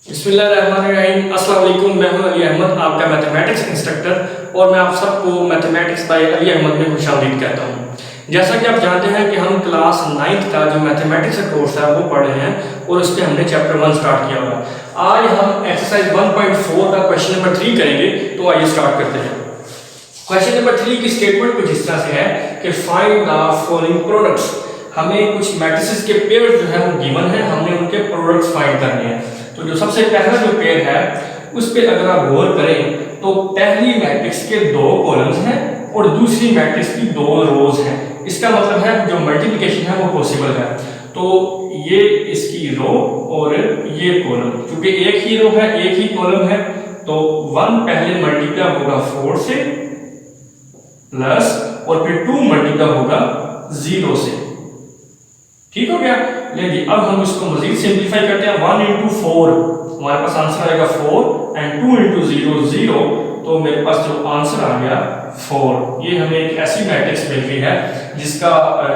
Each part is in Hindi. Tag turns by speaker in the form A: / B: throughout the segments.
A: बिस्मिल्लाहिर्रहमानिर्रहीम। अस्सलाम वालेकुम। मैं हूं अली अहमद, आपका मैथमेटिक्स इंस्ट्रक्टर, और मैं आप सबको मैथमेटिक्स बाय अली अहमद में खुशामदीद कहता हूं। जैसा कि आप जानते हैं कि हम क्लास 9th का जो मैथमेटिक्स का कोर्स है वो पढ़ रहे हैं और उसके हमने चैप्टर 1 स्टार्ट किया हुआ है। आज हम एक्सरसाइज 1.4 का क्वेश्चन नंबर 3 करेंगे, तो आइए स्टार्ट करते हैं। क्वेश्चन नंबर 3 की स्टेटमेंट कुछ इस तरह से है कि फाइंड द फॉलोइंग प्रोडक्ट्स। हमें कुछ मैट्रिसेस के पेयर्स जो है वो गिवन है, हमने उनके प्रोडक्ट्स फाइंड करने हैं। तो जो सबसे पहला जो पेयर है उस पे अगर आप गौर करें तो पहली मैट्रिक्स के 2 कॉलम्स हैं और दूसरी मैट्रिक्स की 2 रोज हैं। इसका मतलब है जो मल्टीप्लिकेशन है वो पॉसिबल है। तो ये इसकी रो और ये कॉलम, क्योंकि एक ही रो है एक ही कॉलम है, तो 1 पहले मल्टीप्लाई होगा 4 से प्लस और फिर 2 मल्टीप्लाई होगा 0 से। ठीक हो गया। लेकिन अब हम इसको मजीद सिंपलीफाई करते हैं। 1 into 4 हमारे पास आंसर आएगा 4 एंड 2 into 0 0, तो मेरे पास जो आंसर आ गया 4। ये हमें एक ऐसी मैट्रिक्स मिल गई है जिसका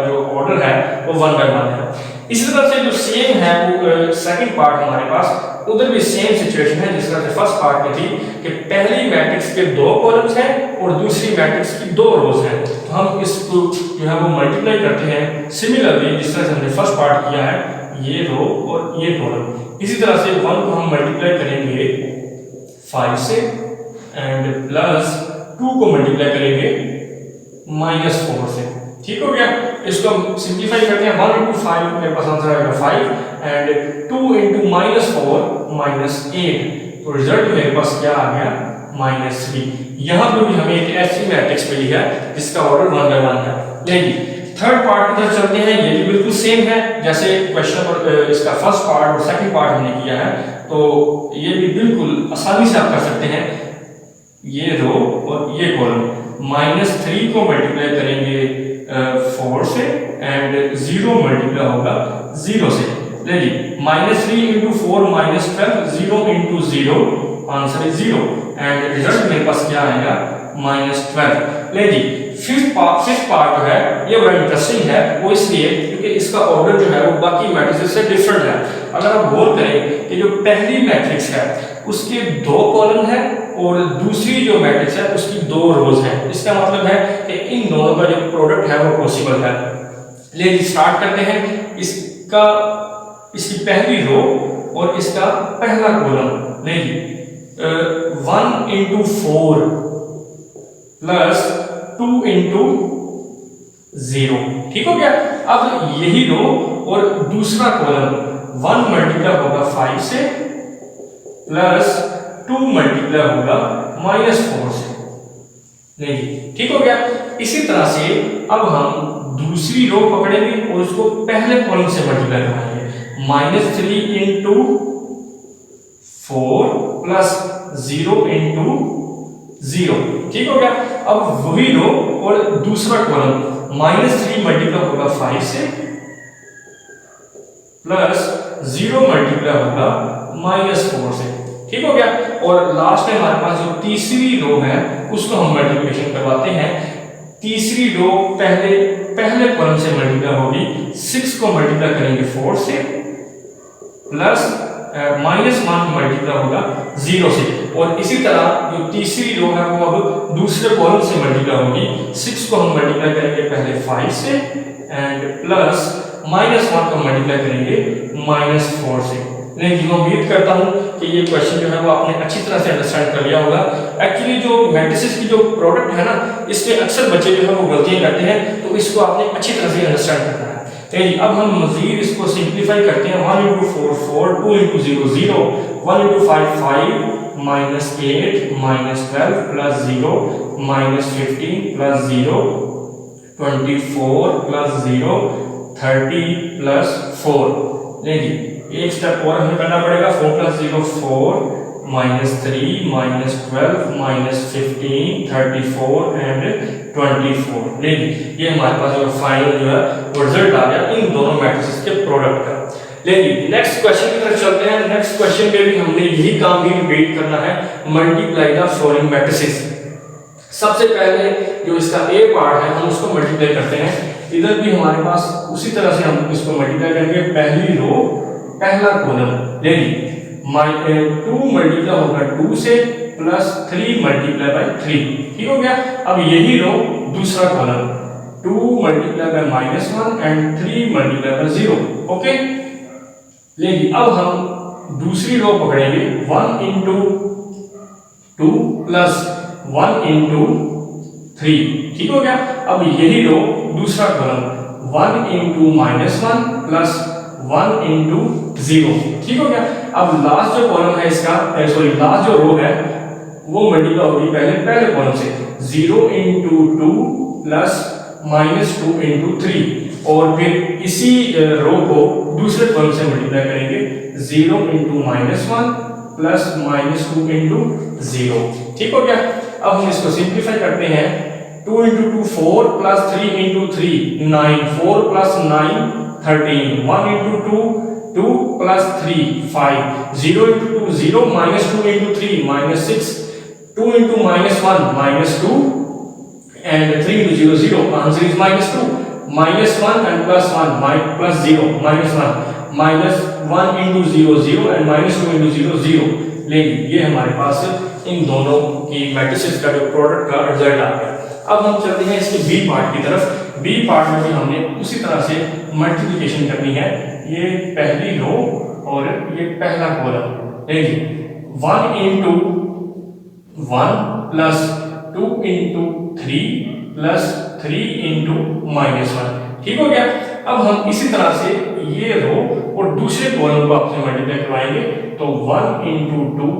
A: जो ऑर्डर है वो 1 by 1 है। इसी तरह से जो सेम है वो सेकंड पार्ट हमारे पास, उधर भी सेम सिचुएशन है जिस तरह से फर्स्ट पार्ट में थी कि पहली मैट्रिक्स के 2 कॉलम्स हैं और दूसरी मैट्रिक्स की 2 रोज हैं। तो हम इसको जो है वो मल्टीप्लाई करते हैं सिमिलरली जिस तरह से हमने फर्स्ट पार्ट किया है, ये रो और ये कॉलम। इसी तरह से 1 को हम मल्टीप्लाई करेंगे 5 से एंड प्लस 2 को मल्टीप्लाई करेंगे -4 से। ठीक हो गया। इसको हम सिंपलीफाई करते हैं। 1 into 5 मेरे पास आंसर आएगा 5 एंड 2 into -4 -8, तो रिजल्ट मेरे पास क्या आ गया -3। यहां पर भी हमें एक ऐसी मैट्रिक्स मिली है जिसका ऑर्डर 1 by 1 है। लेकिन थर्ड पार्ट की तरफ चलते हैं। ये भी बिल्कुल सेम है जैसे क्वेश्चन पर इसका फर्स्ट पार्ट और सेकंड पार्ट हमने किया है, तो ये भी बिल्कुल आसानी से आप कर सकते हैं। ये रो और ये कॉलम, -3 को मल्टीप्लाई करेंगे 4 से एंड 0 मल्टीप्लाई होगा 0 से। देखिए -3 into 4 -12, 0 into 0 answer is 0 and result मेरे पास क्या आएगा -12। लेकिन फिफ्थ पार्ट जो है ये बड़ा इंटरेस्टिंग है, वो इसलिए क्योंकि इसका ऑर्डर जो है वो बाकी मैट्रिसेस से डिफरेंट है। अगर आप गौर करें कि जो पहली मैट्रिक्स है उसके 2 कॉलम है और दूसरी जो मैट्रिक्स है उसकी 2 रोज हैं। इसका मतलब है कि इन दोनों का जो प्रोडक्ट है वो पॉसिबल है। लेकिन स्टार्ट करते हैं। इसकी पहली रो और इसका पहला कॉलम। नहीं 1 into 4 प्लस 2 into 0। ठीक हो गया। अब यही रो और दूसरा कॉलम 1 मल्टीप्लाई होगा 5 से प्लस 2 मल्टीप्लाई होगा -4 से। नहीं ठीक हो गया। इसी तरह से अब हम दूसरी रो पकड़ेंगे और उसको पहले कॉलम से मल्टीप्लाई कराएंगे। -3 into 4 प्लस 0 into 0। ठीक हो गया। अब वही रो और दूसरा कॉलम -3 मल्टीप्लाई होगा 5 से प्लस 0 मल्टीप्लाई होगा -4 से। ठीक हो गया। और लास्ट में हमारे पास जो तीसरी रो है उसको हम मल्टीप्लिकेशन करवाते हैं। तीसरी रो पहले कॉलम से मल्टीप्लाई होगी, 6 को मल्टीप्लाई करेंगे 4 से प्लस -1 मल्टीप्लाई होगा 0 से। और इसी तरह जो तीसरी रो है वो अब दूसरे कॉलम से मल्टीप्लाई होगी। 6 को हम मल्टीप्लाई करेंगे पहले 5 से एंड प्लस -1 को मल्टीप्लाई करेंगे -4 से। लेकिन मैं उम्मीद करता हूं कि ये क्वेश्चन जो है वो आपने अच्छी तरह से अंडरस्टैंड कर लिया होगा। एक्चुअली जो मैट्रिसेस की जो प्रोडक्ट है ना, इसमें अक्सर बच्चे जो है वो गलतियां करते हैं, तो इसको आपने अच्छी तरह से अंडरस्टैंड करना है। अब हम मजीद इसको सिंपलीफाई करते हैं। 1 into 4 4, 2 into 0 0, 1 into 5 5, -8 -12 plus 0 -15 plus 0, 24 plus 0, 30 plus 4। लेकिन एक स्टेप और हमें करना पड़ेगा। 4 प्लस 0 4, -3 -12 -15 34 एंड 24। लेकिन ये हमारे पास जो फाइनल जो है वो रिजल्ट आ गया इन दोनों मैट्रिसेस के प्रोडक्ट का। लेकिन नेक्स्ट क्वेश्चन की तरफ चलते हैं। नेक्स्ट क्वेश्चन में भी हमने यही काम भी रिपीट करना है, मल्टीप्लाई द फॉलोइंग मैट्रिसेस। सबसे पहले जो इसका ए पार्ट है हम उसको मल्टीप्लाई करते हैं। इधर भी हमारे पास उसी तरह से हम इसको मल्टीप्लाई करेंगे। पहली रो पहला कॉलम, यानी 2 मल्टीप्लाई होगा 2 से प्लस 3 मल्टीप्लाई बाय 3। ठीक हो गया। अब यही रो दूसरा column 2 multiply by -1 and 3 multiply by 0। Okay, लेकिन अब हम दूसरी रो पकड़ेंगे 1 इंटू 2 प्लस 1 इंटू 3। ठीक हो गया। अब यही रो दूसरा कॉलम 1 इंटू -1 प्लस 1 इंटू 0। ठीक हो गया। अब लास्ट जो कॉलम है इसका, सॉरी लास्ट जो रो है वो मल्टीप्लाई होगी पहले कॉलम से 0 इंटू 2 प्लस -2 इंटू 3, और फिर इसी रो को दूसरे कॉलम से मल्टीप्लाई करेंगे 0 इंटू -1 प्लस -2 इंटू 0। ठीक हो गया। अब हम इसको सिंप्लीफाई करते हैं। 2 into 2 4 plus 3 into 3 9, 4 plus 9 13, 1 into 2 2 plus 3 5, 0 into 2 0, -2 into 3 -6, 2 into -1 -2 and 3 into 0 0, answer is -2, -1 and +1 plus 0 -1, -1 into 0 0 and -2 into 0 0। लेकिन ये हमारे पास इन दोनों की मैट्रिसेस का जो प्रोडक्ट का रिजल्ट आ गया। अब हम चलते हैं इसके बी पार्ट की तरफ। बी पार्ट में भी हमने उसी तरह से मल्टीप्लिकेशन करनी है। ये पहली रो और ये पहला कॉलम। देखिए 1 into 1 plus 2 into 3 plus 3 into -1। ठीक हो गया। अब हम इसी तरह से ये रो और दूसरे कॉलम को आपसे मल्टीप्लाई करवाएंगे, तो 1 into 2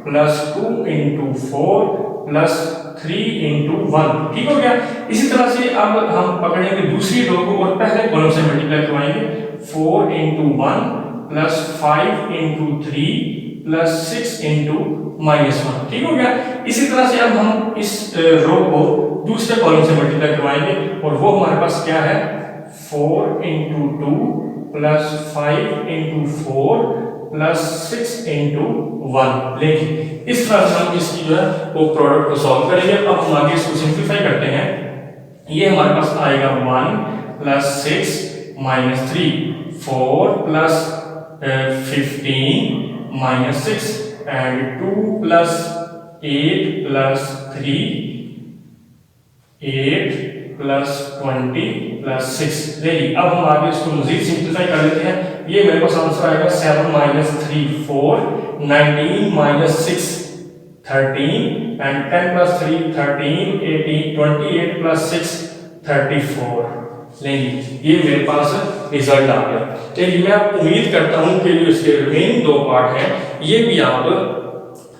A: plus 2 into 4 plus 3 into 1। ठीक हो गया। इसी तरह से अब हम पकड़ेंगे दूसरी रो को और पहले कॉलम से मल्टीप्लाई करवाएंगे 4 into 1 plus 5 into 3 plus 6 into -1। ठीक हो गया। इसी तरह से अब हम इस रो को दूसरे कॉलम से मल्टीप्लाई करवाएंगे, और वो हमारे पास क्या है 4 into 2 plus 5 into 4 plus 6 into 1। लेकिन इस तरह से हम इसकी जो है वो प्रोडक्ट को सॉल्व करेंगे। अब हम आगे इसको सिंप्लीफाई करते हैं। ये हमारे पास आएगा 1 plus 6 minus 3, 4 plus 15 minus 6 and 2 plus 8 plus 3, 8 plus 20 plus 6। देखिए अब हम आगे इसको मजीद सिंप्लीफाई कर लेते हैं। ये मेरे पास आंसर आएगा 7 minus 3 4, 19 minus 6 13 and 10 plus 3 13, 18, 28 plus 6 34। नहीं, ये मेरे पास रिजल्ट आ गया। लेकिन मैं आप उम्मीद करता हूं कि जो इसके रिमेनिंग 2 पार्ट हैं ये भी आप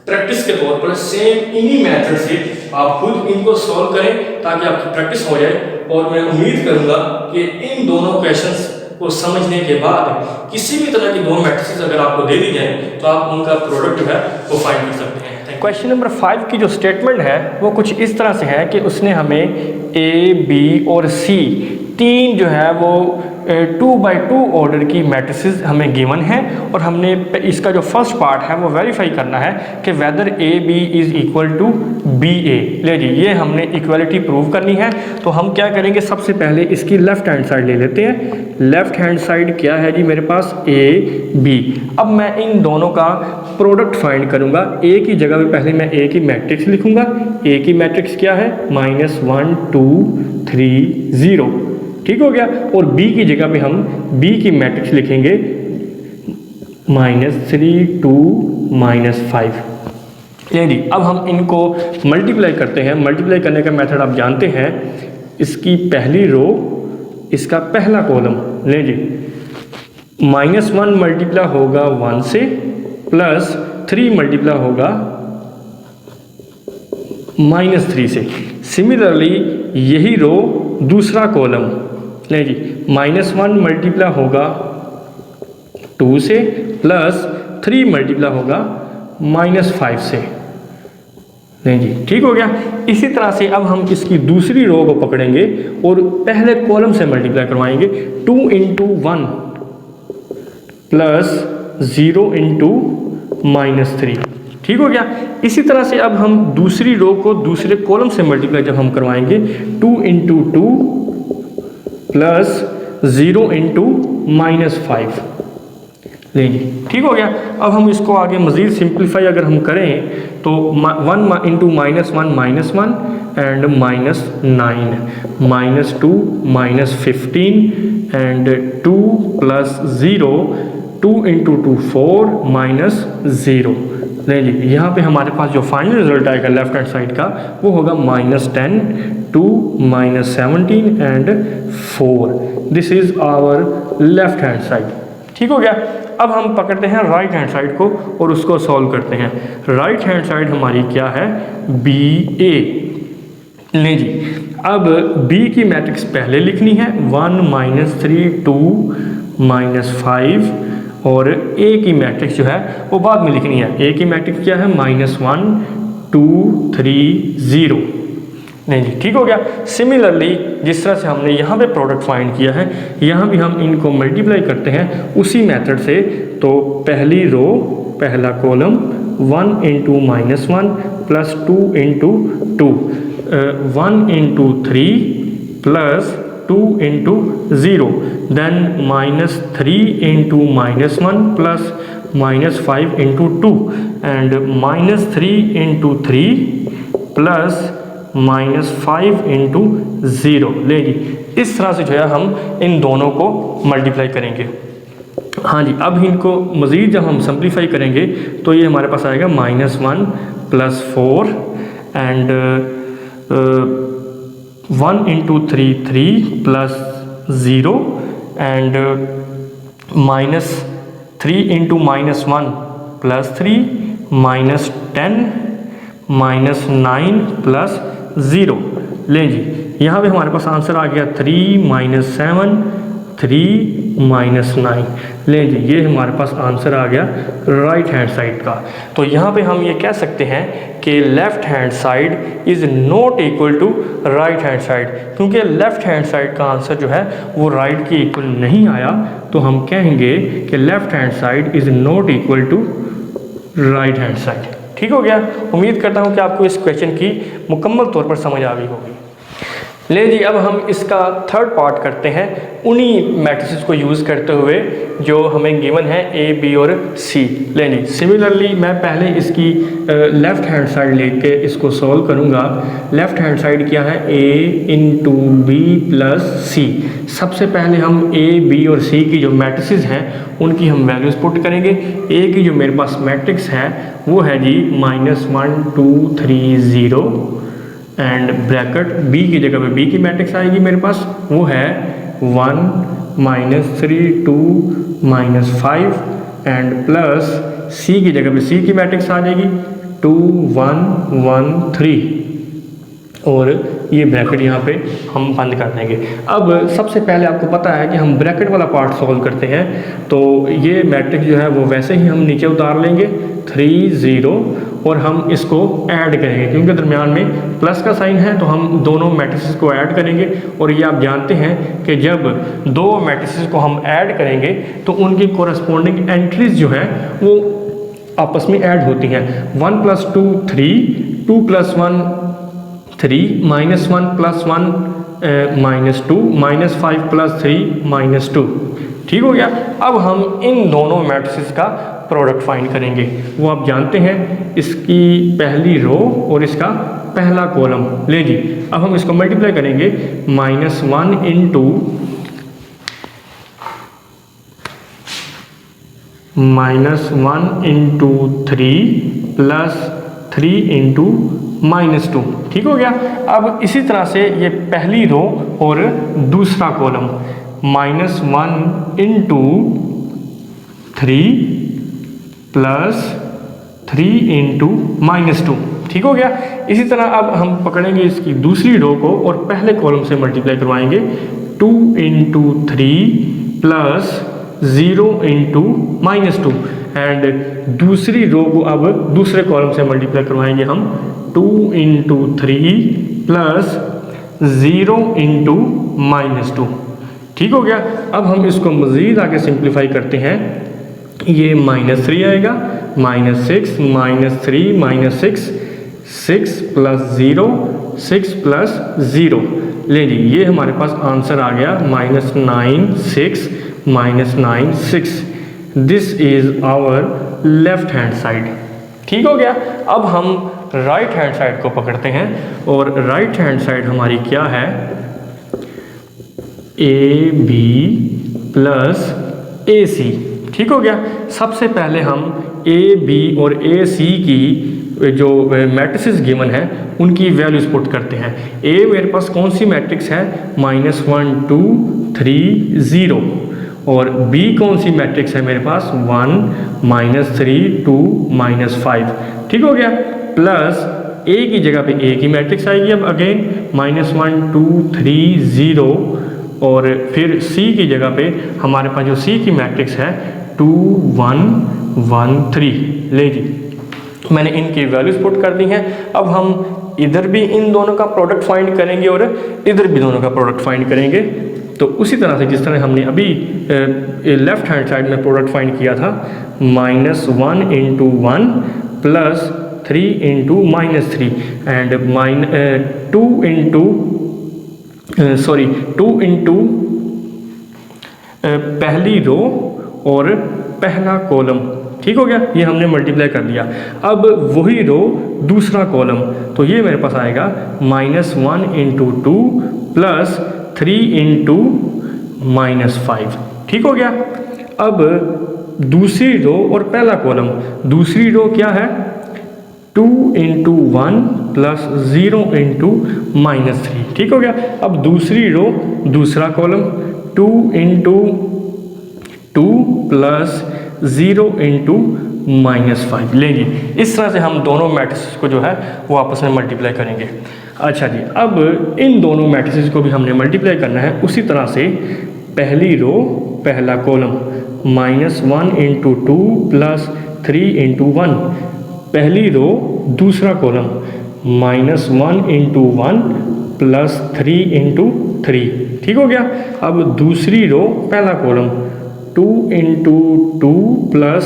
A: प्रैक्टिस के तौर पर सेम इन्हीं मेथड से आप खुद इनको सॉल्व करें ताकि आपकी प्रैक्टिस हो जाए। और मैं उम्मीद करूंगा कि इन दोनों क्वेश्चंस को समझने के बाद किसी भी तरह की 2 मैट्रिसेस अगर आपको दे दी जाए तो आप उनका प्रोडक्ट जो है वो फाइंड कर सकते हैं। क्वेश्चन नंबर 5 की जो स्टेटमेंट है वो कुछ इस तरह से है कि उसने हमें A, B और C 3 जो है वो 2x2 ऑर्डर की मैट्रिसेस हमें गिवन है, और हमने इसका जो फर्स्ट पार्ट है वो वेरीफाई करना है कि whether AB is equal to BA। ले जी, ये हमने इक्वलिटी प्रूव करनी है। तो हम क्या करेंगे, सबसे पहले इसकी लेफ्ट हैंड साइड ले लेते हैं। लेफ्ट हैंड साइड क्या है जी मेरे पास AB। अब मैं इन दोनों का प्रोडक्ट फाइंड करूंगा। A की जगह पे पहले मैं A की मैट्रिक्स लिखूंगा। A की मैट्रिक्स क्या है -1 2 3 0। ठीक हो गया। और B की जगह पे हम B की मैट्रिक्स लिखेंगे -3 2 -5। ये जी, अब हम इनको मल्टीप्लाई करते हैं। मल्टीप्लाई करने का मेथड आप जानते हैं। इसकी पहली रो, इसका पहला कॉलम ले जी, -1 मल्टीप्लाई होगा 1 से, प्लस 3 मल्टीप्लाई होगा -3 से। सिमिलरली यही रो दूसरा कॉलम ले जी, -1 मल्टीप्लाई होगा 2 से, प्लस 3 मल्टीप्लाई होगा -5 से। नहीं जी, ठीक हो गया। इसी तरह से अब हम इसकी दूसरी रो को पकड़ेंगे और पहले कॉलम से मल्टीप्लाई करवाएंगे 2 इंटू 1 प्लस 0 इंटू -3। ठीक हो गया। इसी तरह से अब हम दूसरी रो को दूसरे कॉलम से मल्टीप्लाई जब हम करवाएंगे 2 इंटू 2 प्लस 0 इंटू -5। लें जी, ठीक हो गया। अब हम इसको आगे मज़ीद सिंप्लीफाई अगर हम करें तो 1 इंटू -1 -1 एंड -9 -2 -15 एंड 2 + 0 2 इंटू 2 4 -0। नहीं जी, यहाँ पे हमारे पास जो फाइनल रिजल्ट आएगा लेफ्ट हैंड साइड का वो होगा -10 2 -17 and 4। This is our left hand side, ठीक हो गया। अब हम पकड़ते हैं राइट हैंड साइड को और उसको सॉल्व करते हैं। राइट हैंड साइड हमारी क्या है, BA। नहीं जी, अब B की मैट्रिक्स पहले लिखनी है, 1 -3 2 -5, और A की मैट्रिक्स जो है वो बाद में लिखनी है। A की मैट्रिक्स क्या है, -1 2 3 0। नहीं जी, ठीक हो गया। सिमिलरली जिस तरह से हमने यहाँ पे प्रोडक्ट फाइंड किया है, यहाँ भी हम इनको मल्टीप्लाई करते हैं उसी मेथड से। तो पहली रो पहला column 1 into -1 plus 2 into 2 1 into 3 plus 2 into 0 then -3 into -1 plus -5 into 2 and -3 into 3 plus -5 into 0। ले जी, इस तरह से जो है हम इन दोनों को मल्टीप्लाई करेंगे। हाँ जी, अब इनको मज़ीद जब हम सिंप्लीफाई करेंगे तो ये हमारे पास आएगा -1 plus 4 and 1 into 3 3 plus 0 and -3 into -1 plus 3 -10 -9 plus 0। लें जी, यहाँ पे हमारे पास आंसर आ गया 3 - 7 3 -9। लें जी, ये हमारे पास आंसर आ गया राइट हैंड साइड का। तो यहाँ पे हम ये कह सकते हैं कि left hand side is not equal to right hand side, क्योंकि लेफ़्ट हैंड साइड का आंसर जो है वो राइट के इक्वल नहीं आया। तो हम कहेंगे कि left hand side is not equal to right hand side, ठीक हो गया। उम्मीद करता हूँ कि आपको इस क्वेश्चन की मुकम्मल तौर पर समझ आ गई होगी। ले जी, अब हम इसका थर्ड पार्ट करते हैं उन्हीं मैट्रिसेस को यूज़ करते हुए जो हमें गिवन है A, B और C। ले जी, सिमिलरली मैं पहले इसकी लेफ़्ट हैंड साइड लेके इसको सॉल्व करूँगा। लेफ़्ट हैंड साइड क्या है, A into B plus C। सबसे पहले हम A, B और C की जो मैट्रिसेस हैं उनकी हम वैल्यूज़ पुट करेंगे। A की जो मेरे पास मैट्रिक्स है वो है जी -1 2 3 0 एंड ब्रैकेट B की जगह पे B की मैट्रिक्स आएगी मेरे पास, वो है 1 -3 2 -5 एंड प्लस C की जगह पे C की मैट्रिक्स आ जाएगी 2 1 1 3 और ये ब्रैकेट यहाँ पे हम बंद कर देंगे। अब सबसे पहले आपको पता है कि हम ब्रैकेट वाला पार्ट सॉल्व करते हैं, तो ये मैट्रिक्स जो है वो वैसे ही हम नीचे उतार लेंगे 3 0 और हम इसको ऐड करेंगे, क्योंकि दरमियान में प्लस का साइन है तो हम दोनों मैट्रिसेस को ऐड करेंगे। और ये आप जानते हैं कि जब दो मैट्रिसेस को हम ऐड करेंगे तो उनकी कोरस्पॉन्डिंग एंट्रीज जो हैं वो आपस में ऐड होती हैं। 1 + 2 3 2 + 1 3 -1 + 1 -2 -5 + 3 -2, ठीक हो गया। अब हम इन दोनों मैट्रिसेस का प्रोडक्ट फाइंड करेंगे। वो आप जानते हैं, इसकी पहली रो और इसका पहला कॉलम। ले जी, अब हम इसको मल्टीप्लाई करेंगे -1 इंटू -1 इंटू 3 प्लस 3 इंटू -2, ठीक हो गया। अब इसी तरह से ये पहली रो और दूसरा कॉलम -1 इंटू 3 प्लस 3 इंटू -2, ठीक हो गया। इसी तरह अब हम पकड़ेंगे इसकी दूसरी रो को और पहले कॉलम से मल्टीप्लाई करवाएंगे 2 इंटू 3 प्लस 0 इंटू -2 एंड दूसरी रो को अब दूसरे कॉलम से मल्टीप्लाई करवाएंगे हम 2 इंटू 3 प्लस 0 इंटू -2, ठीक हो गया। अब हम इसको मज़ीद आगे सिंप्लीफाई करते हैं। ये -3 आएगा, -6 -3 -6 6 प्लस 0 6 प्लस 0। ले जी, ये हमारे पास आंसर आ गया -9 6 -9 6। This is our left hand side. ठीक हो गया। अब हम राइट हैंड साइड को पकड़ते हैं और राइट हैंड साइड हमारी क्या है, ए बी प्लस ए सी। ठीक हो गया। सबसे पहले हम ए बी और ए सी की जो मैट्रिसेस गिवन है उनकी वैल्यूज पुट करते हैं। ए मेरे पास कौन सी मैट्रिक्स है, -1 2 3 0, और बी कौन सी मैट्रिक्स है मेरे पास, 1 -3 2 -5। ठीक हो गया। प्लस ए की जगह पे ए की मैट्रिक्स आएगी अब अगेन -1 2 3 0, और फिर सी की जगह पे हमारे पास जो सी की मैट्रिक्स है 2 1 1 3। ले जी, मैंने इनकी वैल्यूज पुट कर दी हैं। अब हम इधर भी इन दोनों का प्रोडक्ट फाइंड करेंगे और इधर भी दोनों का प्रोडक्ट फाइंड करेंगे। तो उसी तरह से जिस तरह हमने अभी लेफ्ट हैंड साइड में प्रोडक्ट फाइंड किया था, -1 × 1 प्लस 3 × -3 एंड 2 × पहली रो और पहला कॉलम। ठीक हो गया, ये हमने मल्टीप्लाई कर दिया। अब वही रो दूसरा कॉलम, तो ये मेरे पास आएगा -1 × 2 प्लस 3 × -5। ठीक हो गया। अब दूसरी रो और पहला कॉलम, दूसरी रो क्या है, 2 × 1 प्लस 0 × -3। ठीक हो गया। अब दूसरी रो दूसरा कॉलम 2 × 2 प्लस 0 × -5 लेंगे। इस तरह से हम दोनों मैट्रिसेस को जो है वो आपस में मल्टीप्लाई करेंगे। अच्छा जी, अब इन दोनों मैट्रिसेस को भी हमने मल्टीप्लाई करना है उसी तरह से। पहली रो पहला कॉलम -1 × 2 प्लस 3 × 1, पहली रो दूसरा कॉलम -1 × 1 प्लस 3 × 3। ठीक हो गया। अब दूसरी रो पहला कॉलम 2 × 2 प्लस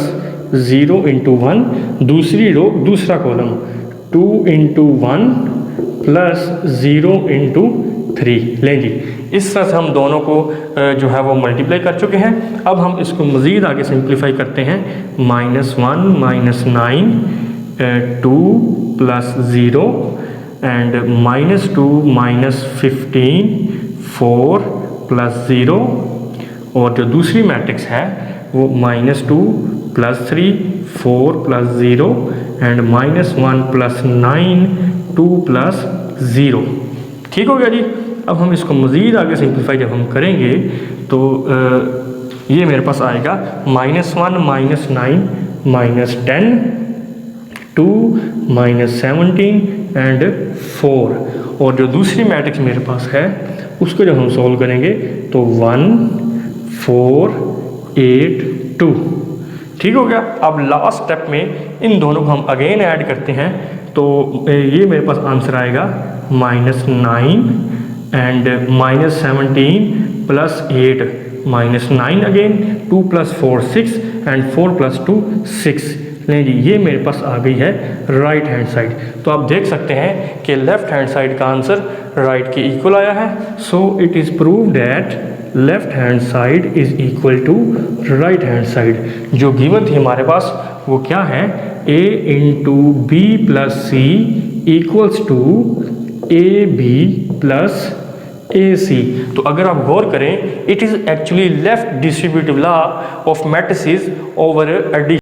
A: 0 × 1, दूसरी रो दूसरा कॉलम 2 × 1 प्लस 0 × 3। लें जी, इस तरह से हम दोनों को जो है वो मल्टीप्लाई कर चुके हैं। अब हम इसको मज़ीद आगे सिंप्लीफाई करते हैं। -1 -9 2 प्लस 0 एंड -2 -15 4 प्लस 0, और जो दूसरी मैट्रिक्स है वो -2 plus 3 4 plus 0 and -1 plus 9 2 plus 0। ठीक हो गया जी। अब हम इसको मज़ीद आगे सिंप्लीफाई जब हम करेंगे तो ये मेरे पास आएगा -1 -9 -10 2 -17 एंड 4, और जो दूसरी मैट्रिक्स मेरे पास है उसको जब हम सॉल्व करेंगे तो 1 4 8 2। ठीक हो गया। अब लास्ट स्टेप में इन दोनों को हम अगेन ऐड करते हैं तो ये मेरे पास आंसर आएगा -9 एंड -17 प्लस 8 -9 अगेन 2 + 4 6 एंड 4 + 2 6। नहीं जी, ये मेरे पास आ गई है राइट हैंड साइड। तो आप देख सकते हैं कि लेफ्ट हैंड साइड का आंसर राइट के इक्वल आया है। So it is proved that left hand side is equal to right hand side. जो गिवन थी हमारे पास वो क्या है, a × b + c equals to ab + ac। तो अगर आप गौर करें, it is actually left distributive law of matrices over addition.